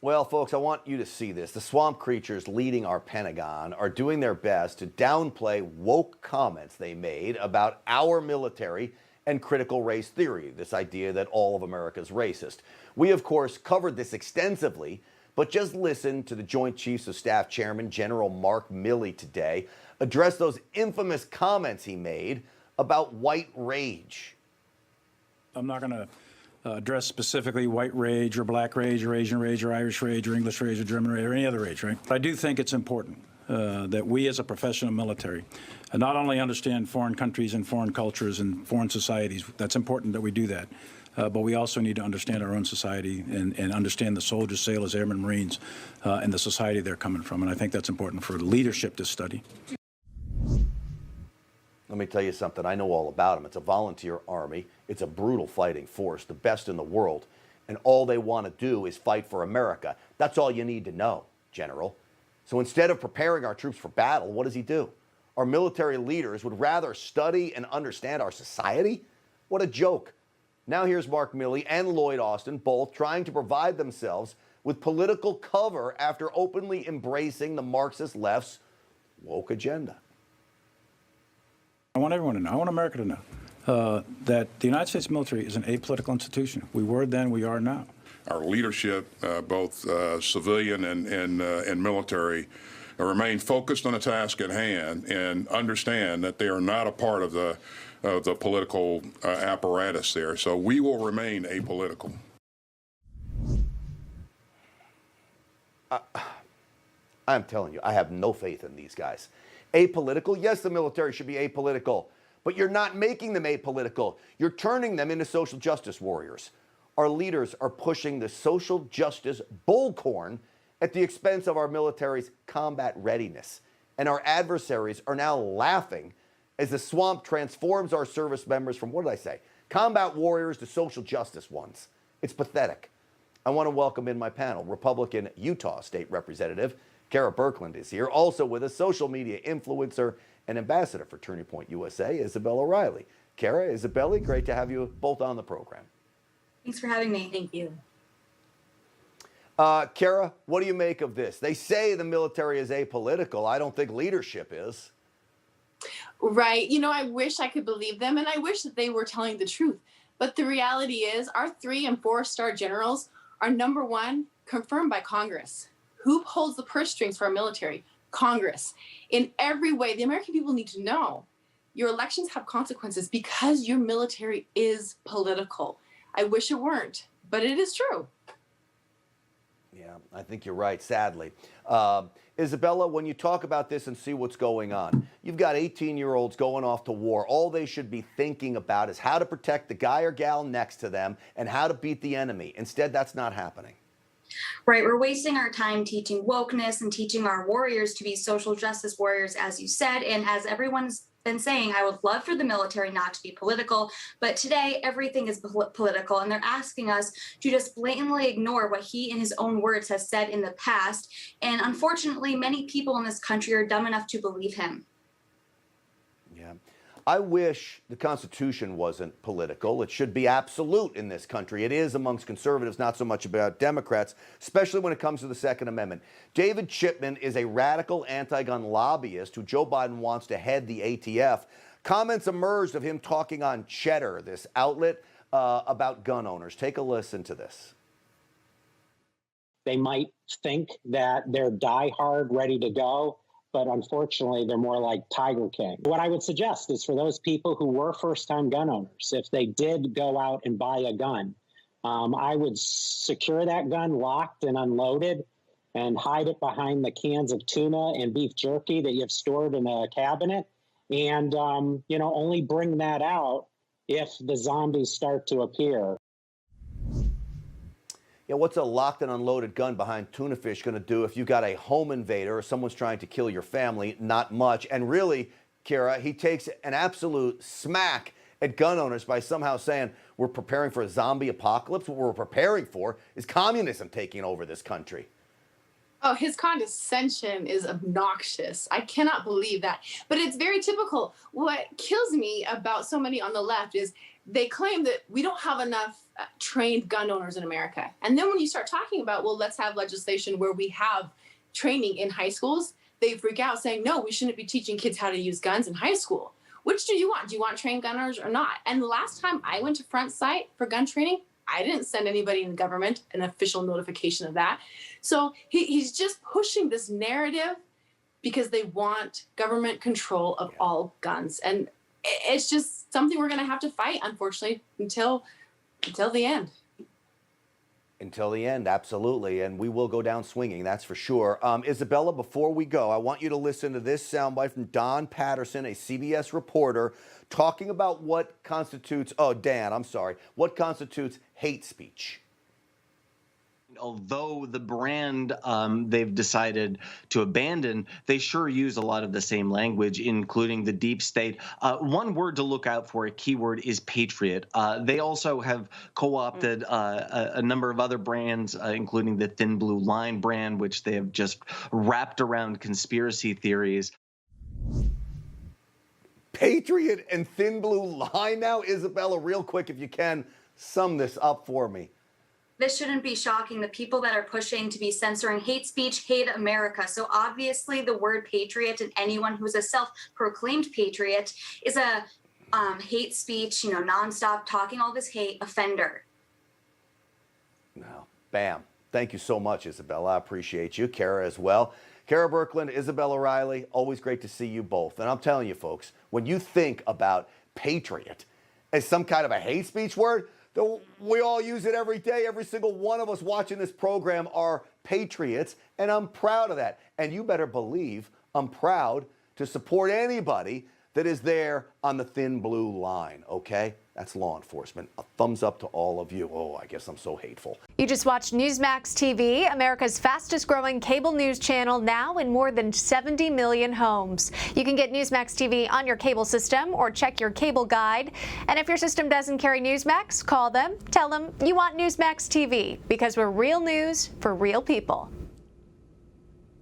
Well, folks, I want you to see this. The swamp creatures leading our Pentagon are doing their best to downplay woke comments they made about our military and critical race theory, this idea that all of America is racist. We, of course, covered this extensively, but just listen to the Joint Chiefs of Staff Chairman General Mark Milley today address those infamous comments he made about white rage. I'm not going to address specifically white rage or black rage or Asian rage or Irish rage or English rage or German rage or any other rage, right? But I do think it's important that we as a professional military not only understand foreign countries and foreign cultures and foreign societies. That's important that we do that. But we also need to understand our own society and understand the soldiers, sailors, airmen, Marines, and the society they're coming from. And I think that's important for leadership to study. Let me tell you something. I know all about them. It's a volunteer army. It's a brutal fighting force, the best in the world. And all they want to do is fight for America. That's all you need to know, General. So instead of preparing our troops for battle, what does he do? Our military leaders would rather study and understand our society? What a joke. Now here's Mark Milley and Lloyd Austin, both trying to provide themselves with political cover after openly embracing the Marxist left's woke agenda. I want everyone to know, I want America to know that the United States military is an apolitical institution. We were then, we are now. Our leadership, both civilian and military, remain focused on the task at hand and understand that they are not a part of the political apparatus there. So we will remain apolitical. I'm telling you, I have no faith in these guys. Apolitical? Yes, the military should be apolitical, but you're not making them apolitical. You're turning them into social justice warriors. Our leaders are pushing the social justice bullcorn at the expense of our military's combat readiness. And our adversaries are now laughing as the swamp transforms our service members from, what did I say, combat warriors to social justice ones. It's pathetic. I want to welcome in my panel, Republican Utah State Representative Kera Birkeland is here. Also with us, social media influencer and ambassador for Turning Point USA, Isabella Riley. Kera, Isabella, great to have you both on the program. Thanks for having me. Thank you. Kera, what do you make of this? They say the military is apolitical. I don't think leadership is. Right. You know, I wish I could believe them, and I wish that they were telling the truth. But the reality is our 3- and 4-star generals are, number one, confirmed by Congress. Who holds the purse strings for our military? Congress. In every way, the American people need to know your elections have consequences because your military is political. I wish it weren't, but it is true. Yeah, I think you're right, sadly. Isabella, when you talk about this and see what's going on, you've got 18-year-olds going off to war. All they should be thinking about is how to protect the guy or gal next to them and how to beat the enemy. Instead, that's not happening. Right. We're wasting our time teaching wokeness and teaching our warriors to be social justice warriors, as you said. And as everyone's been saying, I would love for the military not to be political. But today, everything is political. And they're asking us to just blatantly ignore what he, in his own words, has said in the past. And unfortunately, many people in this country are dumb enough to believe him. Yeah. I wish the Constitution wasn't political. It should be absolute in this country. It is amongst conservatives, not so much about Democrats, especially when it comes to the Second Amendment. David Chipman is a radical anti-gun lobbyist who Joe Biden wants to head the ATF. Comments emerged of him talking on Cheddar, this outlet, about gun owners. Take a listen to this. They might think that they're diehard, ready to go, but unfortunately, they're more like Tiger King. What I would suggest is for those people who were first-time gun owners, if they did go out and buy a gun, I would secure that gun locked and unloaded and hide it behind the cans of tuna and beef jerky that you've stored in a cabinet. And, only bring that out if the zombies start to appear. Yeah, what's a locked and unloaded gun behind tuna fish going to do if you got a home invader or someone's trying to kill your family? Not much. And really, Kera, he takes an absolute smack at gun owners by somehow saying we're preparing for a zombie apocalypse. What we're preparing for is communism taking over this country. Oh, his condescension is obnoxious. I cannot believe that. But it's very typical. What kills me about so many on the left is they claim that we don't have enough trained gun owners in America. And then when you start talking about, well, let's have legislation where we have training in high schools, they freak out saying, no, we shouldn't be teaching kids how to use guns in high school. Which do you want? Do you want trained gun owners or not? And the last time I went to Front Site for gun training, I didn't send anybody in the government an official notification of that. So he's just pushing this narrative because they want government control of all guns. And it's just something we're going to have to fight, unfortunately, until the end. Until the end, absolutely. And we will go down swinging, that's for sure. Isabella, before we go, I want you to listen to this soundbite from Don Patterson, a CBS reporter, talking about what constitutes, what constitutes hate speech. Although the brand they've decided to abandon, they sure use a lot of the same language, including the deep state. One word to look out for, a keyword, is Patriot. They also have co-opted a number of other brands, including the Thin Blue Line brand, which they have just wrapped around conspiracy theories. Patriot and Thin Blue Line now? Isabella, real quick, if you can, sum this up for me. This shouldn't be shocking. The people that are pushing to be censoring hate speech hate America. So obviously the word patriot, and anyone who's a self-proclaimed patriot, is a hate speech, nonstop talking all this hate offender. No. Bam. Thank you so much, Isabella. I appreciate you. Kera as well. Kera Birkeland, Isabella Riley, always great to see you both. And I'm telling you, folks, when you think about patriot as some kind of a hate speech word, we all use it every day. Every single one of us watching this program are patriots, and I'm proud of that. And you better believe I'm proud to support anybody that is there on the Thin Blue Line, okay? That's law enforcement. A thumbs up to all of you. Oh, I guess I'm so hateful. You just watched Newsmax TV, America's fastest growing cable news channel, now in more than 70 million homes. You can get Newsmax TV on your cable system or check your cable guide. And if your system doesn't carry Newsmax, call them, tell them you want Newsmax TV, because we're real news for real people.